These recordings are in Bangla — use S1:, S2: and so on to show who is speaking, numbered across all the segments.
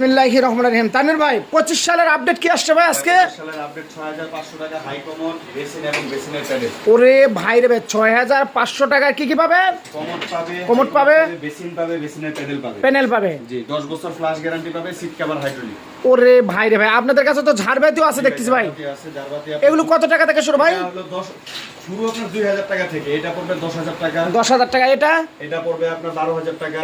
S1: বিসমিল্লাহির রহমানির রহিম। তানভীর ভাই 25 সালের আপডেট কি আসছে ভাই আজকে?
S2: 25 সালের আপডেট 6500 টাকা হাই কমন বেসিন এবং বেসিনের প্যাডেল।
S1: ওরে ভাই রে ভাই 6500 টাকায় কি কি পাবে?
S2: কমোড পাবে,
S1: বেসিন
S2: পাবে, বেসিনের প্যাডেল পাবে।
S1: প্যানেল পাবে।
S2: জি, 10 বছর ফ্ল্যাশ গ্যারান্টি পাবে, সিট কভার হাইড্রোলিক।
S1: ওরে ভাই রে ভাই আপনাদের কাছে তো ঝাড়বাতিও আছে দেখতেছি ভাই। এগুলো কত টাকা থেকে শুরু ভাই?
S2: এটা হলো 10 শুরু আপনার 2000 টাকা থেকে। এটা পড়বে 10000 টাকা।
S1: 10000 টাকা। এটা
S2: পড়বে আপনার 12000 টাকা।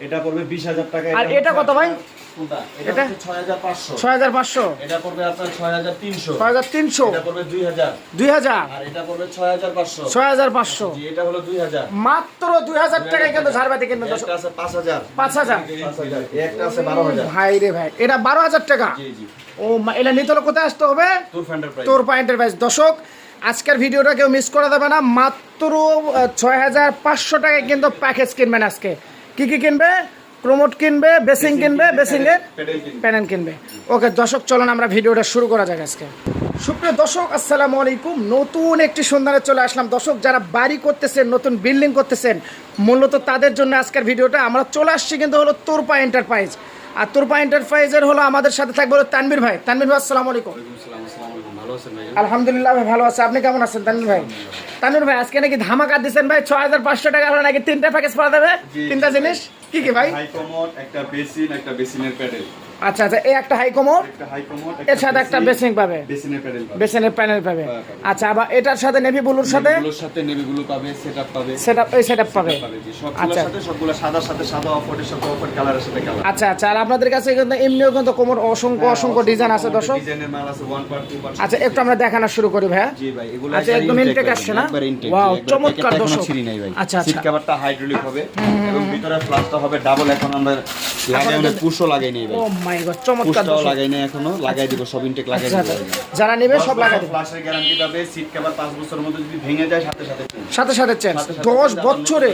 S1: এটা
S2: পড়বে 20000 টাকা।
S1: আর এটা কত ভাই?
S2: কোনটা?
S1: এটা
S2: 6500।
S1: 6500।
S2: এটা পড়বে আপনার 6300।
S1: 6300।
S2: এটা পড়বে 2000।
S1: 2000।
S2: আর এটা পড়বে 6500।
S1: 6500।
S2: জি, এটা হলো 2000।
S1: মাত্র 2000 টাকায় কিন্তু ঝাড়বাতি কিনবেন।
S2: এটা আছে 5000।
S1: 5000।
S2: একটা আছে 12000।
S1: ভাই রে ভাই এটা 12000 টাকা।
S2: জি জি।
S1: ও এটা নিতে হলে কোথায় আসতে হবে? তোর পয়েন্টের প্রাইস। দর্শক আজকের ভিডিওটা কেউ মিস করা যাবে না। মাত্র 6500 টাকায় কিন্তু প্যাকেজ কিনবেন আজকে। কি কি কিনবে? প্রমোট কিনবে, বেসিং কিনবে, বেসিংয়ের প্যানেল কিনবে। ওকে দর্শক চলুন আমরা ভিডিওটা শুরু করা যাক আজকে। সুপ্রিয় দর্শক আসসালামু আলাইকুম। নতুন একটি সন্ধানে চলে আসলাম। দর্শক যারা বাড়ি করতেছেন, নতুন বিল্ডিং করতেছেন, মূলত তাদের জন্য আজকের ভিডিওটা। আমরা চলে আসছি কিন্তু হলো তোরপা এন্টারপ্রাইজ। আর তোরপা এন্টারপ্রাইজের হলো আমাদের সাথে থাকবে হলো তানভীর ভাই। তানভীর ভাই আসসালামু আলাইকুম। আলহামদুলিল্লাহ ভাই ভালো আছে। আপনি কেমন আছেন তানভীর ভাই? তানভীর ভাই আজকে নাকি ধামাকা দিচ্ছেন ভাই। 6500 টাকা হলে নাকি 3টা প্যাকেজ পাওয়া যাবে। 3টা জিনিস কি কি ভাই?
S2: হাই কমোড, একটা বেসিন, একটা বেসিনের প্যাডেল।
S1: আচ্ছা আচ্ছা, এই একটা হাই কমোড,
S2: একটা হাই কমোড,
S1: এর সাথে একটা বেসিং পাবে,
S2: বেসিনের প্যাডেল পাবে,
S1: বেসিনের প্যানেল পাবে। আচ্ছা আবার এটার সাথে নেভি ব্লুর সাথে
S2: নেভি ব্লু পাবে, সেটআপ পাবে,
S1: সেটআপ পাবে।
S2: জি, সবগুলোর সাথে সবগুলো সাদার সাথে সাদা, অফের সাথে অফের, কালারের সাথে কালার।
S1: আচ্ছা আচ্ছা। আর আপনাদের কাছে কিন্তু এমনিও কিন্তু কমোড অসংখ্য ডিজাইন আছে দর্শক।
S2: ডিজাইনের মাল আছে 1 পার্ট 2 পার্ট।
S1: আচ্ছা একটু আমরা দেখানো শুরু করি ভাই।
S2: জি ভাই, এগুলো
S1: আচ্ছা একদম ইনটেক আসছে না? ওয়াও চমৎকার দর্শক। আচ্ছা আচ্ছা।
S2: সিট কভারটা হাইড্রোলিক হবে এবং ভিতরে ফ্লাশটা হবে ডাবল। এখন আমরা লাগাইলে পুশও লাগাই নেই ভাই।
S1: ও মাই গড চমৎকার দর্শক।
S2: লাগাই নেই এখনো, লাগাই দিব, সব ইনটেক লাগাই দিব।
S1: যারা নেবে সব লাগাই দেব।
S2: ফ্লাশের গ্যারান্টি পাবে, সিট কভার 5 বছরের মধ্যে যদি ভেঙে যায়
S1: সাথে চেঞ্জ 10 বছরে।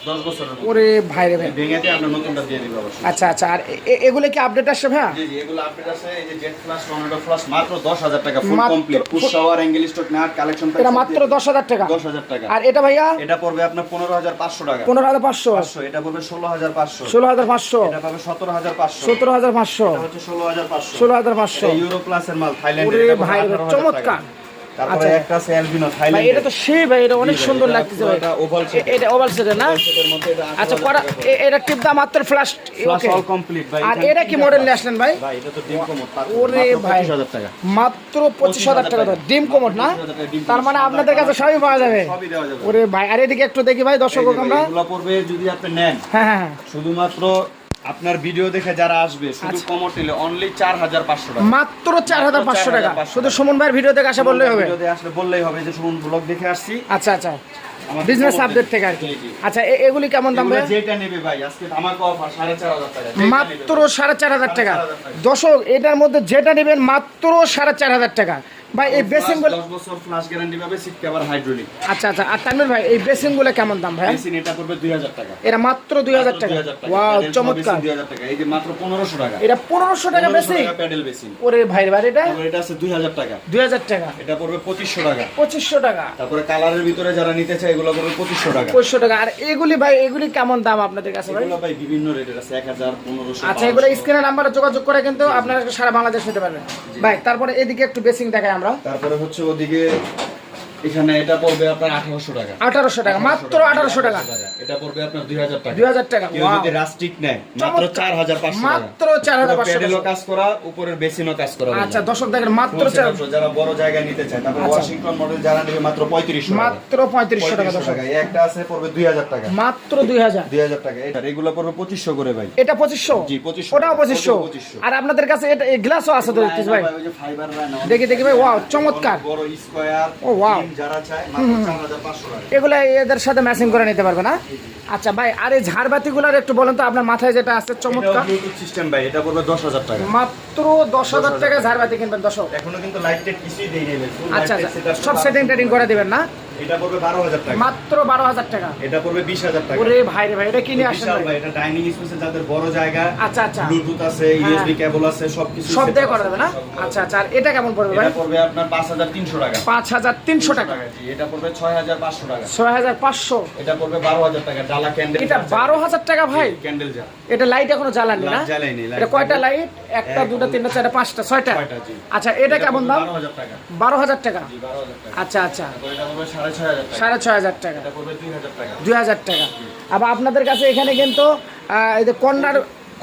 S2: 10 বছরের মধ্যে
S1: ওরে ভাই রে ভাই
S2: ভেঙে যায় আমরা নতুনটা দিয়ে দিব অবশ্যই।
S1: আচ্ছা আচ্ছা। আর এগুলো কি আপডেট আসছে ভাই?
S2: জি জি, এগুলো আপডেট আছে। এই যে জেট ফ্লাশ, টর্নেডো ফ্লাশ মাত্র 10000 টাকা full complete. Push shower, angle stock, nut collection
S1: এটা মাত্র 10000 টাকা।
S2: 10000 টাকা।
S1: আর এটা ভাইয়া?
S2: এটা পড়বে আপনার 15500 টাকা।
S1: 15500।
S2: এটা পড়বে 16500।
S1: 16500।
S2: এটা পাবে 17500।
S1: 17500।
S2: এটা হচ্ছে 16500।
S1: 16500।
S2: এটা ইউরো প্লাসের মাল, থাইল্যান্ডের।
S1: ওরে
S2: এটা
S1: ভাই চমৎকার।
S2: তারপরে একটা আছে অ্যালবিনো, থাইল্যান্ড।
S1: এটা তো সেই ভাই, এটা অনেক সুন্দর লাগতেছে ভাই।
S2: এটা ওভাল শেপ,
S1: এটা ওভাল শেপের না? আচ্ছা করা এটা টিপ দা মাত্র ফ্ল্যাশ।
S2: ওকে অল কমপ্লিট ভাই।
S1: আর এটা কি মডেল নিয়ে আসলেন ভাই?
S2: ভাই এটা তো ডিম কোমোড।
S1: ওরে ভাই
S2: 25000 টাকা।
S1: মাত্র 25000 টাকা দাম ডিম কোমোড না? তার মানে আপনাদের কাছে সবই পাওয়া যাবে।
S2: সবই দেওয়া যাবে।
S1: ওরে ভাই আর এদিকে একটু দেখি ভাই দর্শক আমরা।
S2: এগুলো পড়বে যদি আপনি নেন,
S1: হ্যাঁ
S2: শুধুমাত্র আপনার ভিডিও দেখে যারা আসবে শুধু কমোড নিলে অনলি 4500 টাকা।
S1: মাত্র 4500 টাকা। শুধু সুমন ভাইয়ের ভিডিও দেখে আসা বললেই হবে।
S2: ভিডিও দেখে আসলে বললেই হবে যে সুমন ব্লগ দেখে আসছি।
S1: আচ্ছা আচ্ছা, বিজনেস আপডেট থেকে আর কি। আচ্ছা এগুলি কেমন দাম ভাই?
S2: যেটা নেবে ভাই আজকে ধামাকা অফার 4500 টাকা।
S1: মাত্র 4500 টাকা। দর্শক এটার মধ্যে যেটা নেবেন মাত্র 4500 টাকা। ভাই এই বেসিং গুলো
S2: 10 বছর ফ্ল্যাশ গ্যারান্টি পাবে, সিট কভার হাইড্রোলিক।
S1: আচ্ছা আচ্ছা। আর তানভীর ভাই এই বেসিং গুলো কেমন দাম ভাই?
S2: বেসিন এটা পড়বে 2000 টাকা।
S1: এটা মাত্র 2000 টাকা। ওয়াও চমৎকার।
S2: 2000 টাকা। এই যে মাত্র 1500 টাকা।
S1: এটা 1500 টাকা বেসিং।
S2: Pedal basin.
S1: ওরে ভাই ভাই
S2: এটা আছে 2000 টাকা।
S1: 2000 টাকা।
S2: এটা পড়বে 2500 টাকা।
S1: 2500 টাকা।
S2: তারপরে কালারের ভিতরে যারা নিতে চায় এগুলো পড়বে 2500 টাকা।
S1: 2500 টাকা। আর এগুলি ভাই এগুলি কেমন দাম আপনাদের কাছে ভাই?
S2: এগুলো ভাই বিভিন্ন রেটের আছে, 1000, 1500।
S1: আচ্ছা এগুলো স্ক্রিনে নাম্বারে যোগাযোগ করে কিন্তু আপনারা সারা বাংলাদেশ নিতে পারবেন ভাই। তারপরে এদিকে একটু বেসিং দেখাই আমরা।
S2: তারপরে হচ্ছে ওদিকে এখানে এটা পড়বে আপনার 1800 টাকা।
S1: 1800 টাকা। মাত্র 1800 টাকা।
S2: এটা পড়বে আপনার 2000 টাকা।
S1: 2000 টাকা।
S2: কেউ যদি রাস্টিক নেয় মাত্র 4500 টাকা।
S1: মাত্র 4500
S2: প্যাডেলও কাজ করা, উপরের বেসিনও কাজ করা।
S1: আচ্ছা দর্শক দেখেন মাত্র
S2: যারা বড় জায়গায় নিতে চায়। তারপর ওয়াশিংটন মডেল যারা নেবে মাত্র 3500 টাকা।
S1: মাত্র 3500 টাকা দর্শক।
S2: এই একটা আছে পড়বে 2000 টাকা।
S1: মাত্র 2000
S2: টাকা। এটা এগুলো পড়বে 2500 করে ভাই।
S1: এটা 2500?
S2: জি 2500।
S1: ওটাও 2500। আর আপনাদের কাছে এটা গ্লাসও আছে তো দেখতেছি ভাই।
S2: ওই যে ফাইবার লাইন।
S1: দেখি ভাই ওয়াও চমৎকার।
S2: বড় স্কয়ার।
S1: ও ওয়াও।
S2: যারা চায় মাত্র 4500 টাকা।
S1: এগুলা এদের সাথে ম্যাচিং করে নিতে পারবে না? আচ্ছা ভাই আর এই ঝাড়বাতিগুলোর একটু বলেন তো আপনার মাথায় যেটা আছে চমৎকার।
S2: এটা ব্লুটুথ সিস্টেম ভাই, এটা পড়বে 10000 টাকা।
S1: মাত্র 10000 টাকা ঝাড়বাতি কিনবেন দর্শক।
S2: এখনো কিন্তু লাইট টেট কিছুই দেই নাই ভাই।
S1: আচ্ছা আচ্ছা সব সেটিং করে দিবেন না?
S2: এটা পড়বে 12,000 টাকা,
S1: মাত্র 12,000 টাকা।
S2: এটা পড়বে 20,000 টাকা।
S1: ওরে ভাই রে ভাই, এটা কিনে আসেন
S2: বিশাল
S1: ভাই।
S2: ভাই, এটা ডাইনিং স্পেসে যাদের বড় জায়গা,
S1: আচ্ছা আচ্ছা,
S2: ব্লুটুথ আছে, ইউএসবি কেবল আছে, সবকিছু
S1: সব
S2: set
S1: দিয়ে
S2: up
S1: করা
S2: আছে,
S1: যাবে না?
S2: সব করা
S1: আচ্ছা আচ্ছা, আর এটা কেমন পড়বে
S2: যাবে।
S1: ভাই?
S2: এটা পড়বে আপনার 5,300 টাকা।
S1: 5,300 টাকা।
S2: জি, এটা পড়বে 6,500 টাকা।
S1: 6,500।
S2: এটা পড়বে 12,000 টাকা। ডালা ক্যান্ডেল,
S1: এটা 12,000 টাকা ভাই?
S2: ক্যান্ডেল যা।
S1: এটা লাইট এখনো জ্বালানি না?
S2: লাইট জ্বালাইনি, লাইট
S1: এটা কয়টা লাইট? একটা, দুটো, তিনটা, চারটা, পাঁচটা, ছয়টা।
S2: ছয়টা, জি।
S1: আচ্ছা, এটা কেমন দাম?
S2: 12,000 টাকা।
S1: 12,000 টাকা।
S2: জি, 12,000 টাকা।
S1: আচ্ছা আচ্ছা,
S2: তারপর এটা পড়বে 6,500 টাকা।
S1: 6,500 টাকা।
S2: এটা পড়বে 2,000 টাকা।
S1: 2,000 টাকা। আবার আপনাদের কাছে এখানে কিন্তু এই যে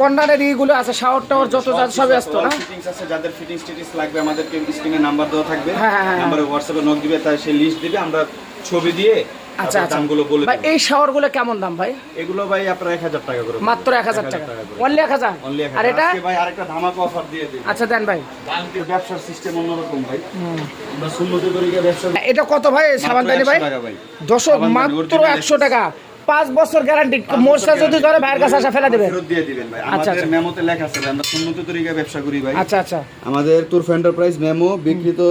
S1: কর্নারের ইগুলো আছে, শাওয়ার টাওয়ার যত যা সবই আসতো না?
S2: ফিটিংস আছে, যাদের ফিটিংস টিটিংস লাগবে আমাদেরকে স্ক্রিনে নাম্বার দেওয়া থাকবে,
S1: হ্যাঁ, হ্যাঁ, হ্যাঁ।
S2: নাম্বারে হোয়াটসঅ্যাপে নক দিবে, তাই সেই লিস্ট দিবে, আমরা ছবি দিয়ে
S1: আচ্ছা
S2: তারপর
S1: আচ্ছা,
S2: দামগুলো বলে
S1: ভাই
S2: দেব।
S1: এই শাওয়ার গুলো কেমন দাম ভাই?
S2: এগুলো ভাই আপনারা 1,000 টাকা করে,
S1: মাত্র 1,000 টাকা।
S2: করে।
S1: অনলি 1,000?
S2: Only 1,000
S1: আর এটা?
S2: আজকে ভাই আরেকটা ধামাকা অফার দিয়ে দিই।
S1: আচ্ছা দেন ভাই।
S2: বাংলাদেশের ব্যবসার সিস্টেম অন্যরকম ভাই, আমরা সুন্নতি তরিকা ব্যবসা করি।
S1: এটা কত ভাই সাবানদানি ভাই?
S2: 100 টাকা ভাই।
S1: দর্শক
S2: সাবানদানি
S1: মাত্র
S2: original
S1: 100 টাকা। 5 বছর গ্যারান্টি। মোর্চা যদি ধরে ভাইয়ের কাছে আসা ফেলা দেবেন।
S2: ফেরত দিয়ে দিবেন ভাই।
S1: আচ্ছা,
S2: আমাদের
S1: আচ্ছা।
S2: মেমোতে লেখা আছে আমরা সুন্নতি তরিকা ব্যবসা করি ভাই।
S1: আচ্ছা আচ্ছা,
S2: আমাদের তুরফ এন্টারপ্রাইজ মেমো বিক্রিত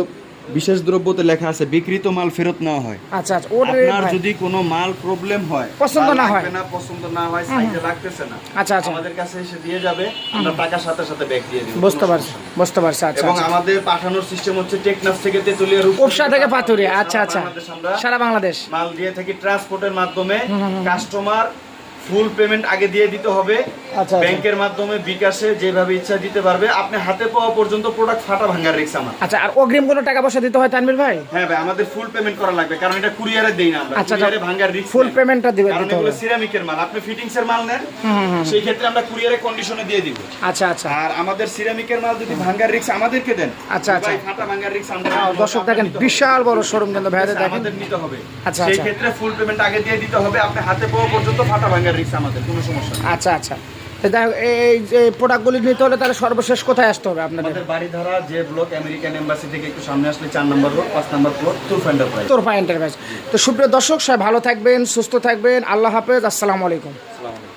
S2: বিশেষ দ্রব্যতে লেখা আছে বিক্রিত মাল ফেরত নেওয়া হয়।
S1: আচ্ছা আচ্ছা। ওরে
S2: আপনার
S1: ভাই,
S2: যদি কোনো মাল প্রবলেম হয়,
S1: পছন্দ
S2: বা
S1: না হয়,
S2: লাগবে না, পছন্দ না হয়, সাইজে লাগতেছে না,
S1: আচ্ছা আচ্ছা,
S2: আমাদের কাছে এসে দিয়ে যাবে, আমরা টাকার সাথে সাথে ব্যাক দিয়ে দিব।
S1: বুঝতে পারছি বুঝতে পারছি। আচ্ছা
S2: এবং
S1: আচ্ছা,
S2: আমাদের পাঠানোর সিস্টেম হচ্ছে টেকনাফ থেকে তেতুলিয়া,
S1: উপসা থেকে পাতুরিয়া। আচ্ছা আচ্ছা,
S2: আমরা
S1: সারা বাংলাদেশ
S2: মাল দিয়ে থাকি ট্রান্সপোর্টের মাধ্যমে। কাস্টমার ফুল পেমেন্ট আগে দিয়ে দিতে হবে,
S1: আচ্ছা,
S2: ব্যাংকের মাধ্যমে, বিকাশে, যেভাবে ইচ্ছা দিতে পারবে। আপনি হাতে পাওয়া পর্যন্ত প্রোডাক্ট ফাটা ভাঙার রিস্ক আমার।
S1: আচ্ছা, আর অগ্রিম কোনো টাকা পয়সা দিতে হয় তানভীর ভাই?
S2: হ্যাঁ ভাই, আমাদের ফুল পেমেন্ট করা লাগবে, কারণ এটা কুরিয়ারে দেই না আমরা।
S1: আচ্ছা,
S2: কুরিয়ারে ভাঙার রিস্ক
S1: ফুল পেমেন্টটা দিতে
S2: কারণ
S1: হবে।
S2: এগুলো সিরামিকের মাল, আপনি ফিটিংস এর মাল নেন, সেই ক্ষেত্রে আমরা কুরিয়ারে কন্ডিশনে দিয়ে দিব।
S1: আচ্ছা আচ্ছা,
S2: আর আমাদের সিরামিকের মাল যদি ভাঙার রিস্ক আমাদেরকে দেন,
S1: আচ্ছা, আচ্ছা।
S2: ভাই ফাটা ভাঙার রিস্ক আমরা।
S1: দর্শক দেখেন বিশাল বড় শোরুম কিন্তু ভাইদের দেখেন,
S2: আমাদের নিতে হবে।
S1: আচ্ছা,
S2: সেই
S1: আচ্ছা।
S2: ক্ষেত্রে ফুল পেমেন্ট আগে দিয়ে দিতে হবে, আপনি হাতে পাওয়া পর্যন্ত ফাটা ভাঙার রিস্ক আমাদের, কোনো সমস্যা নেই।
S1: আচ্ছা আচ্ছা। তো দেখো এই যে প্রোডাক্টগুলি নিতে হলে তাহলে সর্বশেষ কোথায় আসতে হবে আপনাদের?
S2: আমাদের বাড়িধারা যে ব্লক আমেরিকান এম্বাসি থেকে একটু সামনে আসলে 4 নম্বর রোড 5 নম্বর ফ্লোর তুরফ এন্টারপ্রাইজ।
S1: তোরফা এন্টারপ্রাইজ। তো সুপ্রিয় দর্শক সবাই ভালো থাকবেন, সুস্থ থাকবেন। আল্লাহ হাফেজ, আসসালামু আলাইকুম।
S2: আসসালামু আলাইকুম।